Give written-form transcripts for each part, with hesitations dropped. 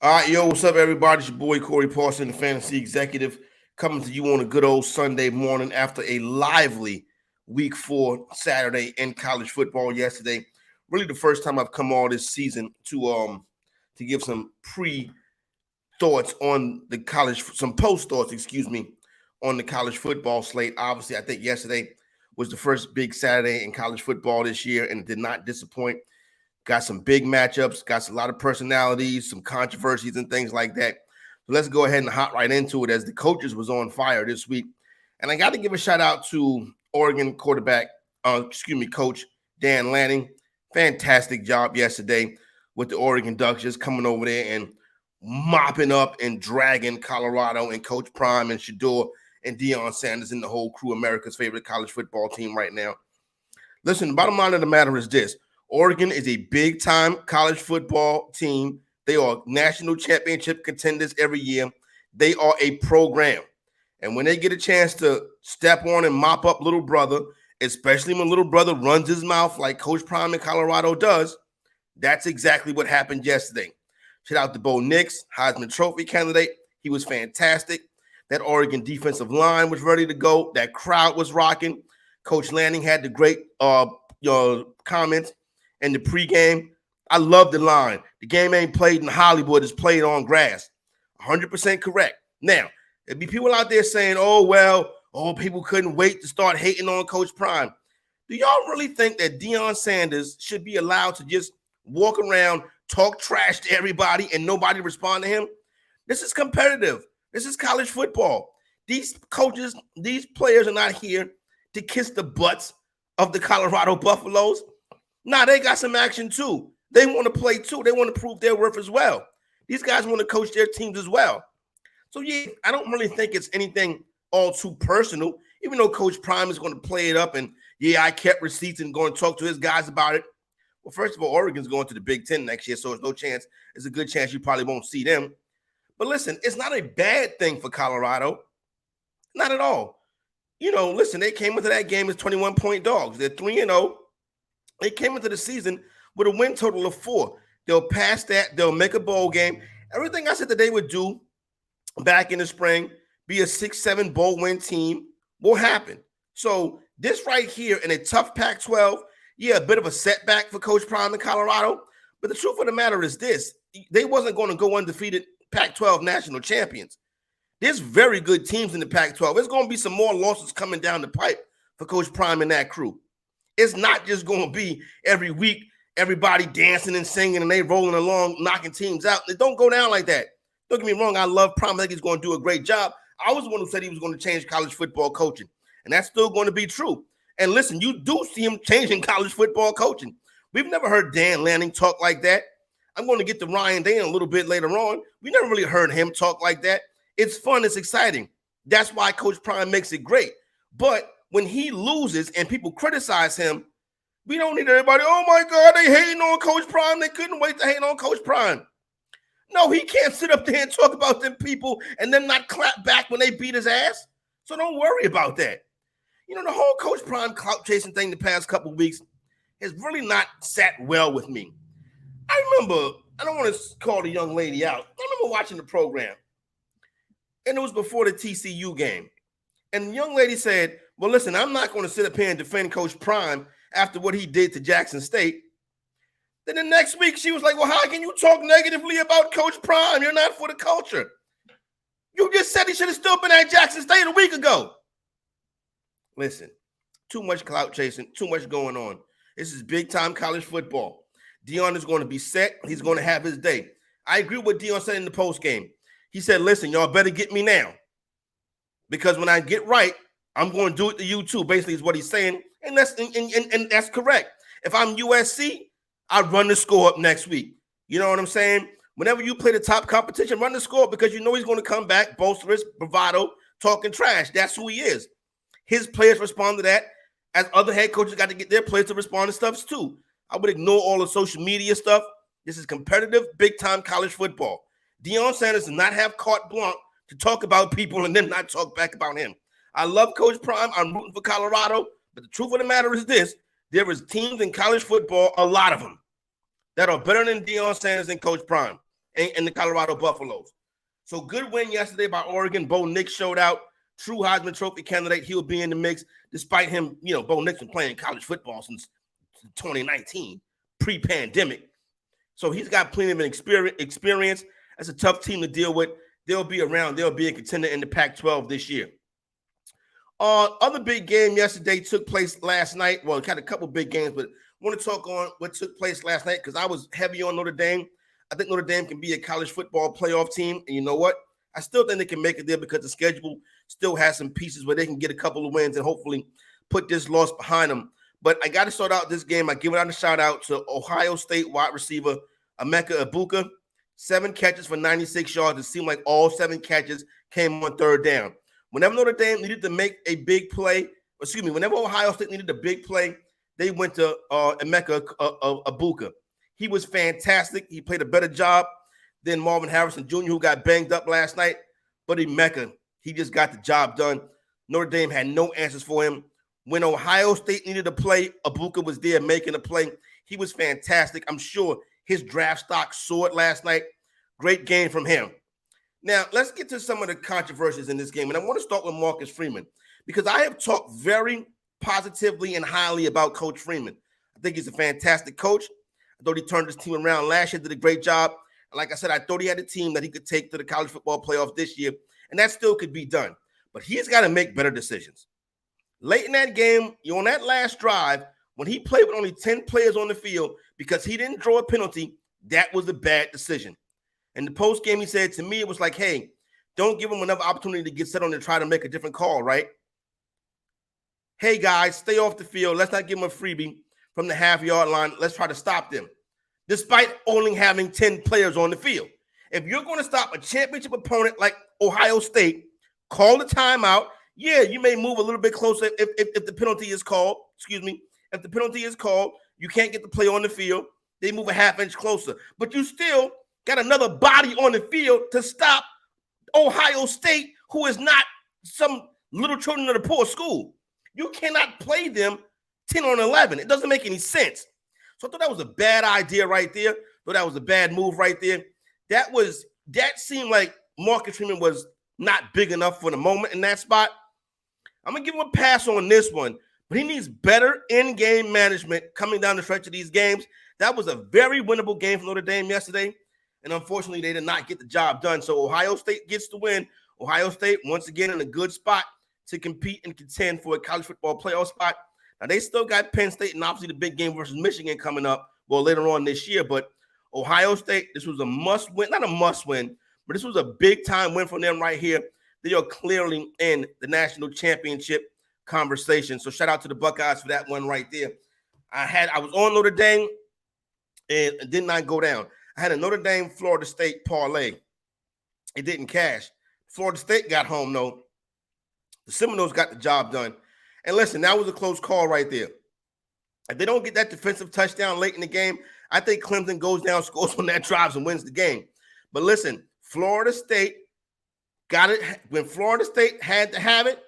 All right, yo, what's up, everybody? It's your boy Corey Parson, the fantasy executive, coming to you on a good old Sunday morning after a lively week 4 Saturday in college football yesterday. Really the first time I've come on this season to give some thoughts on the college, some post thoughts, on the college football slate. Obviously, I think yesterday was the first big Saturday in college football this year, and it did not disappoint. Got some big matchups, got a lot of personalities, some controversies and things like that. So let's go ahead and hop right into it as the coaches was on fire this week. And I got to give a shout out to Oregon coach Dan Lanning. Fantastic job yesterday with the Oregon Ducks, just coming over there and mopping up and dragging Colorado and Coach Prime and Shador and Deion Sanders and the whole crew, America's favorite college football team right now. Listen, the bottom line of the matter is this. Oregon is a big-time college football team. They are national championship contenders every year. They are a program. And when they get a chance to step on and mop up little brother, especially when little brother runs his mouth like Coach Prime in Colorado does, that's exactly what happened yesterday. Shout out to Bo Nix, Heisman Trophy candidate. He was fantastic. That Oregon defensive line was ready to go. That crowd was rocking. Coach Lanning had the great comments in the pregame. I love the line. The game ain't played in Hollywood, it's played on grass. 100% correct. Now, there'd be people out there saying, people couldn't wait to start hating on Coach Prime. Do y'all really think that Deion Sanders should be allowed to just walk around, talk trash to everybody, and nobody respond to him? This is competitive. This is college football. These coaches, these players are not here to kiss the butts of the Colorado Buffaloes. Nah, they got some action too. They want to play too. They want to prove their worth as well. These guys want to coach their teams as well. So, yeah, I don't really think it's anything all too personal, even though Coach Prime is going to play it up and, I kept receipts and going to talk to his guys about it. Well, first of all, Oregon's going to the Big Ten next year, so there's no chance. There's a good chance you probably won't see them. But listen, it's not a bad thing for Colorado. Not at all. Listen, they came into that game as 21-point dogs. They're 3-0. They came into the season with a win total of 4. They'll pass that. They'll make a bowl game. Everything I said that they would do back in the spring, be a 6-7 bowl win team, will happen. So this right here in a tough Pac-12, a bit of a setback for Coach Prime in Colorado. But the truth of the matter is this. They wasn't going to go undefeated Pac-12 national champions. There's very good teams in the Pac-12. There's going to be some more losses coming down the pipe for Coach Prime and that crew. It's not just going to be every week, everybody dancing and singing and they rolling along, knocking teams out. It don't go down like that. Don't get me wrong. I love Prime. I think he's going to do a great job. I was the one who said he was going to change college football coaching, and that's still going to be true. And listen, you do see him changing college football coaching. We've never heard Dan Lanning talk like that. I'm going to get to Ryan Day a little bit later on. We never really heard him talk like that. It's fun. It's exciting. That's why Coach Prime makes it great. But when he loses and people criticize him, we don't need everybody, oh my God, they hating on Coach Prime. They couldn't wait to hate on Coach Prime. No, he can't sit up there and talk about them people and then not clap back when they beat his ass. So don't worry about that. The whole Coach Prime clout-chasing thing the past couple of weeks has really not sat well with me. I remember, I don't want to call the young lady out. I remember watching the program, and it was before the TCU game. And the young lady said, well, listen, I'm not going to sit up here and defend Coach Prime after what he did to Jackson State. Then the next week, she was like, well, how can you talk negatively about Coach Prime? You're not for the culture. You just said he should have still been at Jackson State a week ago. Listen, too much clout chasing, too much going on. This is big-time college football. Deion is going to be set. He's going to have his day. I agree with what Deion said in the postgame. He said, listen, y'all better get me now. Because when I get right, I'm going to do it to you too, basically is what he's saying. And that's correct. If I'm USC, I'd run the score up next week. You know what I'm saying? Whenever you play the top competition, run the score up because you know he's going to come back, boisterous, bravado, talking trash. That's who he is. His players respond to that, as other head coaches got to get their players to respond to stuff too. I would ignore all the social media stuff. This is competitive, big-time college football. Deion Sanders does not have carte blanche to talk about people and then not talk back about him. I love Coach Prime. I'm rooting for Colorado. But the truth of the matter is this. There is teams in college football, a lot of them, that are better than Deion Sanders and Coach Prime. and the Colorado Buffaloes. So good win yesterday by Oregon. Bo Nix showed out. True Heisman Trophy candidate. He'll be in the mix despite him, Bo Nix been playing college football since 2019, pre-pandemic. So he's got plenty of experience. That's a tough team to deal with. They'll be around. They'll be a contender in the Pac-12 this year. Other big game yesterday took place last night. Well, had a couple big games, but I want to talk on what took place last night because I was heavy on Notre Dame. I think Notre Dame can be a college football playoff team. And you know what? I still think they can make it there because the schedule still has some pieces where they can get a couple of wins and hopefully put this loss behind them. But I got to start out this game. I give it out a shout out to Ohio State wide receiver Emeka Egbuka. 7 catches for 96 yards. It seemed like all 7 catches came on third down. Whenever Notre Dame needed to make a big play, whenever Ohio State needed a big play, they went to Emeka Egbuka. He was fantastic. He played a better job than Marvin Harrison Jr., who got banged up last night. But Emeka, he just got the job done. Notre Dame had no answers for him. When Ohio State needed a play, Egbuka was there making a play. He was fantastic. I'm sure his draft stock soared last night. Great game from him. Now, let's get to some of the controversies in this game. And I want to start with Marcus Freeman because I have talked very positively and highly about Coach Freeman. I think he's a fantastic coach. I thought he turned his team around last year, did a great job. And like I said, I thought he had a team that he could take to the college football playoff this year, and that still could be done. But he's got to make better decisions. Late in that game, on that last drive, when he played with only 10 players on the field because he didn't draw a penalty, that was a bad decision. In the post game, he said to me, it was like, hey, don't give him another opportunity to get set on and try to make a different call, right? Hey, guys, stay off the field. Let's not give him a freebie from the half-yard line. Let's try to stop them, despite only having 10 players on the field. If you're going to stop a championship opponent like Ohio State, call the timeout. Yeah, you may move a little bit closer if the penalty is called. If the penalty is called, you can't get the play on the field. They move a half inch closer. But you still got another body on the field to stop Ohio State, who is not some little children of the poor school. You cannot play them 10 on 11. It doesn't make any sense. So I thought that was a bad idea right there. Thought that was a bad move right there. That seemed like Marcus Freeman was not big enough for the moment in that spot. I'm going to give him a pass on this one, but he needs better in-game management coming down the stretch of these games. That was a very winnable game for Notre Dame yesterday, and unfortunately, they did not get the job done. So Ohio State gets the win. Ohio State, once again, in a good spot to compete and contend for a college football playoff spot. Now, they still got Penn State and obviously the big game versus Michigan coming up, later on this year. But Ohio State, this was a must-win, not a must-win, but this was a big-time win for them right here. They are clearly in the national championship conversation. So shout out to the Buckeyes for that one right there. I was on Notre Dame and it did not go down. I had a Notre Dame Florida State parlay. It didn't cash. Florida State got home though. The Seminoles got the job done. And listen, that was a close call right there. If they don't get that defensive touchdown late in the game, I think Clemson goes down, scores on that drive, and wins the game. But listen, Florida State got it. When Florida State had to have it,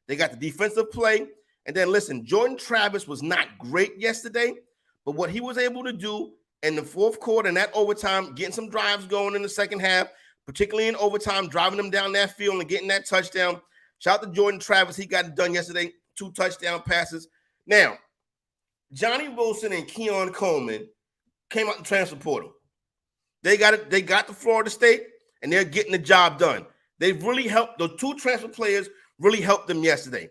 they got the defensive play. And then listen, Jordan Travis was not great yesterday, but what he was able to do in the fourth quarter and that overtime, getting some drives going in the second half, particularly in overtime, driving them down that field and getting that touchdown. Shout out to Jordan Travis. He got it done yesterday, 2 touchdown passes. Now, Johnny Wilson and Keon Coleman came out the transfer portal. They got it. They got to Florida State, and they're getting the job done. They've really helped. The 2 transfer players really helped them yesterday.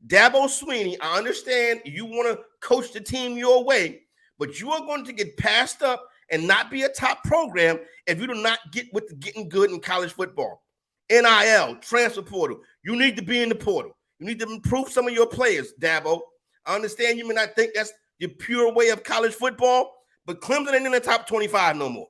Dabo Swinney, I understand you want to coach the team your way, but you are going to get passed up and not be a top program if you do not get with the getting good in college football. NIL, transfer portal. You need to be in the portal. You need to improve some of your players, Dabo. I understand you may not think that's the pure way of college football, but Clemson ain't in the top 25 no more.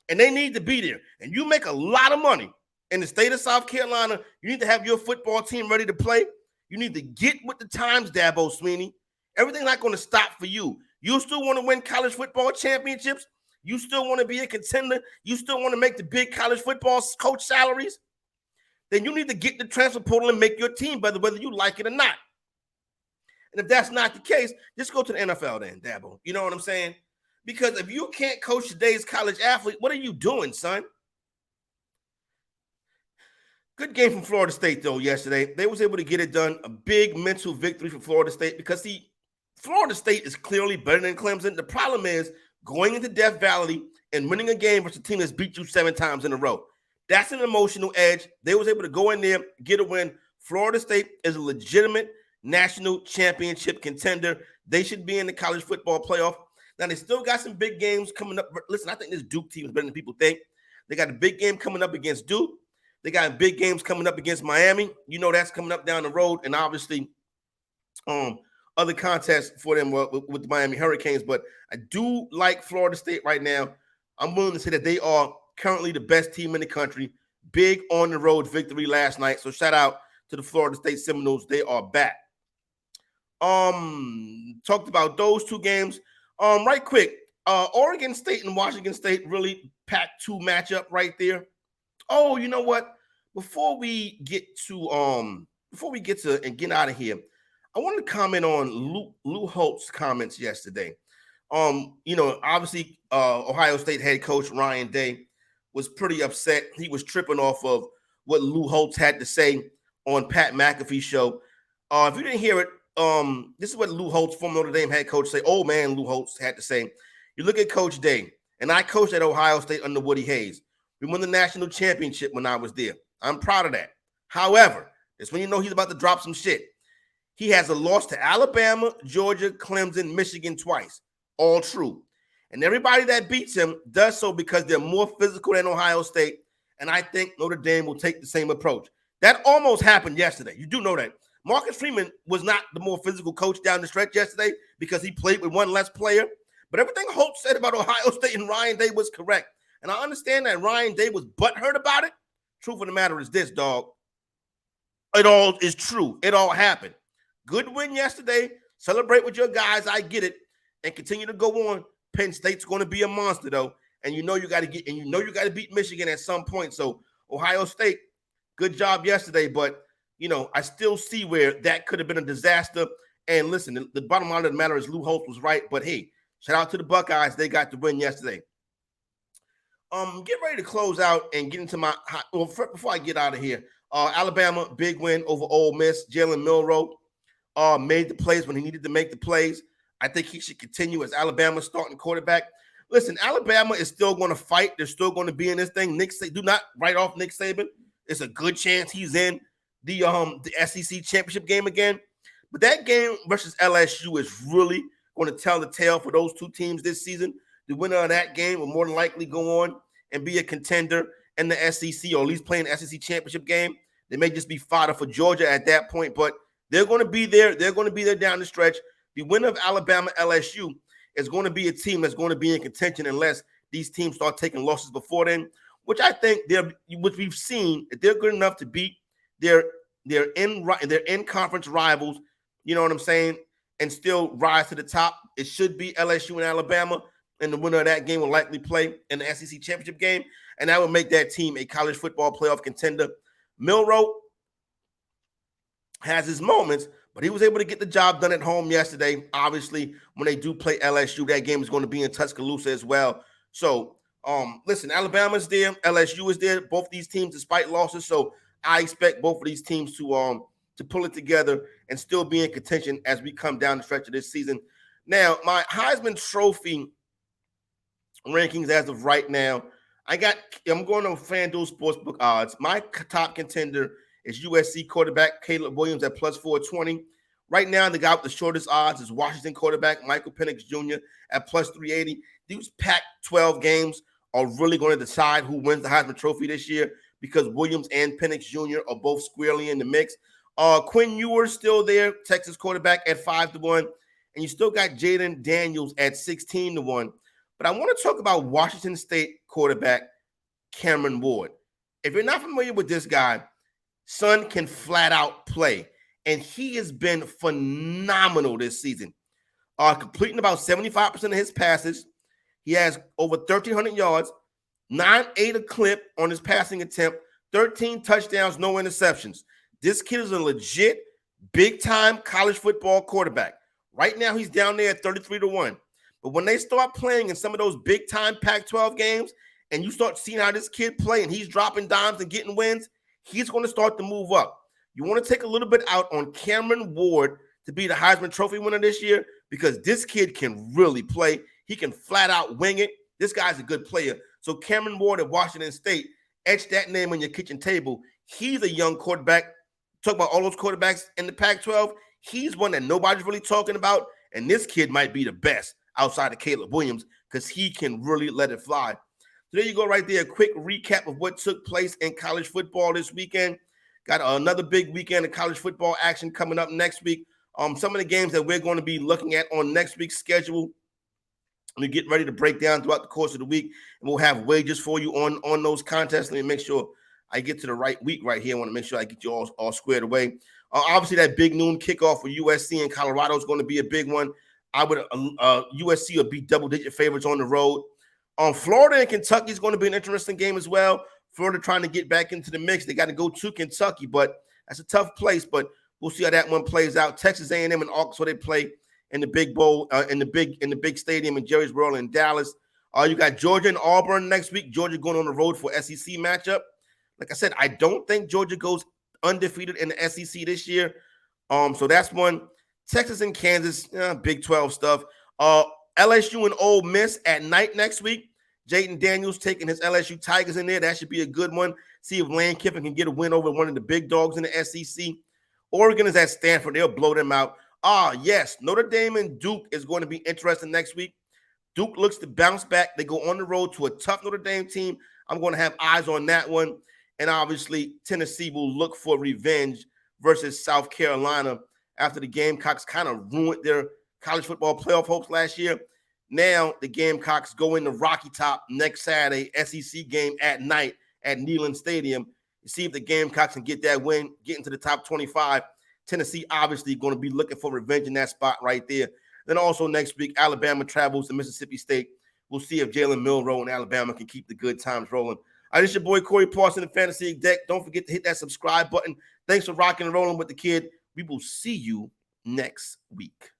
And they need to be there. And you make a lot of money in the state of South Carolina. You need to have your football team ready to play. You need to get with the times, Dabo Swinney. Everything's not going to stop for you. You still want to win college football championships? You still want to be a contender? You still want to make the big college football coach salaries? Then you need to get the transfer portal and make your team better, whether you like it or not. And if that's not the case, just go to the NFL then, Dabo. You know what I'm saying? Because if you can't coach today's college athlete, what are you doing, son? Good game from Florida State, though, yesterday. They was able to get it done. A big mental victory for Florida State because, see, Florida State is clearly better than Clemson. The problem is going into Death Valley and winning a game versus a team that's beat you 7 times in a row. That's an emotional edge. They was able to go in there, get a win. Florida State is a legitimate national championship contender. They should be in the college football playoff. Now, they still got some big games coming up. Listen, I think this Duke team is better than people think. They got a big game coming up against Duke. They got big games coming up against Miami. You know that's coming up down the road. And obviously, other contests for them with the Miami Hurricanes. But I do like Florida State right now. I'm willing to say that they are currently the best team in the country. Big on-the-road victory last night. So shout out to the Florida State Seminoles. They are back. Talked about those 2 games. Right quick, Oregon State and Washington State really packed 2 matchup right there. Oh, you know what? Before we get and get out of here, I want to comment on Lou Hotls' comments yesterday. Obviously, Ohio State head coach Ryan Day was pretty upset. He was tripping off of what Lou Hotls had to say on Pat McAfee's show. If you didn't hear it, this is what Lou Hotls, former Notre Dame head coach, say. Old man Lou Hotls had to say. You look at Coach Day, and I coached at Ohio State under Woody Hayes. We won the national championship when I was there. I'm proud of that. However, that's when you know he's about to drop some shit. He has a loss to Alabama, Georgia, Clemson, Michigan twice. All true. And everybody that beats him does so because they're more physical than Ohio State. And I think Notre Dame will take the same approach. That almost happened yesterday. You do know that. Marcus Freeman was not the more physical coach down the stretch yesterday because he played with one less player. But everything Holt said about Ohio State and Ryan Day was correct. And I understand that Ryan Day was butthurt about it. Truth of the matter is this, dog. It all is true. It all happened. Good win yesterday. Celebrate with your guys. I get it. And continue to go on. Penn State's going to be a monster, though. And you know you got to beat Michigan at some point. So Ohio State, good job yesterday. But, I still see where that could have been a disaster. And listen, the bottom line of the matter is Lou Hotls was right. But, hey, shout out to the Buckeyes. They got the win yesterday. Get ready to close out and get into before I get out of here. Alabama, big win over Ole Miss. Jalen Milroe made the plays when he needed to make the plays. I think he should continue as Alabama's starting quarterback. Listen, Alabama is still going to fight. They're still going to be in this thing. Do not write off Nick Saban. It's a good chance he's in the SEC championship game again. But that game versus LSU is really going to tell the tale for those 2 teams this season. The winner of that game will more than likely go on and be a contender in the SEC, or at least play an SEC championship game. They may just be fodder for Georgia at that point, but they're going to be there. They're going to be there down the stretch. The winner of Alabama LSU is going to be a team that's going to be in contention unless these teams start taking losses before then, which I think which we've seen that they're good enough to beat their in conference rivals. You know what I'm saying? And still rise to the top. It should be LSU and Alabama. And the winner of that game will likely play in the SEC championship game. And that would make that team a college football playoff contender. Milroe has his moments, but he was able to get the job done at home yesterday. Obviously, when they do play LSU, that game is going to be in Tuscaloosa as well. So, listen, Alabama's there. LSU is there. Both these teams, despite losses. So, I expect both of these teams to pull it together and still be in contention as we come down the stretch of this season. Now, my Heisman Trophy rankings as of right now, I'm going on FanDuel Sportsbook odds. My top contender is USC quarterback Caleb Williams at plus 420. Right now, the guy with the shortest odds is Washington quarterback Michael Penix Jr. at plus 380. These Pac-12 games are really going to decide who wins the Heisman Trophy this year because Williams and Penix Jr. are both squarely in the mix. Quinn Ewers still there, Texas quarterback at 5-1. And you still got Jaden Daniels at 16-1. But I want to talk about Washington State quarterback Cameron Ward. If you're not familiar with this guy, son can flat out play. And he has been phenomenal this season. Completing about 75% of his passes. He has over 1,300 yards, 9.8 a clip on his passing attempt, 13 touchdowns, no interceptions. This kid is a legit big-time college football quarterback. Right now, he's down there at 33-1. But when they start playing in some of those big-time Pac-12 games, and you start seeing how this kid play, and he's dropping dimes and getting wins, he's going to start to move up. You want to take a little bit out on Cameron Ward to be the Heisman Trophy winner this year, because this kid can really play. He can flat out wing it. This guy's a good player. So Cameron Ward at Washington State, etch that name on your kitchen table. He's a young quarterback. Talk about all those quarterbacks in the Pac-12. He's one that nobody's really talking about, and this kid might be the best outside of Caleb Williams because he can really let it fly. So there you go right there. A quick recap of what took place in college football this weekend. Got another big weekend of college football action coming up next week. Some of the games that we're going to be looking at on next week's schedule, we get ready to break down throughout the course of the week, and we'll have wages for you on those contests. Let me make sure I get to the right week right here. I want to make sure I get you all squared away. Obviously, that big noon kickoff for USC and Colorado is going to be a big one. USC will be double-digit favorites on the road. Florida and Kentucky is going to be an interesting game as well. Florida trying to get back into the mix. They got to go to Kentucky, but that's a tough place. But we'll see how that one plays out. Texas A&M and Arkansas, they play in the big bowl, in the big stadium in Jerry's World in Dallas. You got Georgia and Auburn next week. Georgia going on the road for SEC matchup. Like I said, I don't think Georgia goes undefeated in the SEC this year. So that's one. Texas and Kansas, Big 12 stuff. LSU and Ole Miss at night next week. Jaden Daniels taking his LSU Tigers in there. That should be a good one. See if Lane Kiffin can get a win over one of the big dogs in the SEC. Oregon is at Stanford. They'll blow them out. Yes, Notre Dame and Duke is going to be interesting next week. Duke looks to bounce back. They go on the road to a tough Notre Dame team. I'm going to have eyes on that one. And obviously, Tennessee will look for revenge versus South Carolina after the Gamecocks kind of ruined their college football playoff hopes last year. Now the Gamecocks go into Rocky Top next Saturday, SEC game at night at Neyland Stadium. You see if the Gamecocks can get that win, get into the top 25. Tennessee obviously going to be looking for revenge in that spot right there. Then also next week, Alabama travels to Mississippi State. We'll see if Jalen Milroe and Alabama can keep the good times rolling. All right, this is your boy Corey Parson, the Fantasy Exec. Don't forget to hit that subscribe button. Thanks for rocking and rolling with the kid. We will see you next week.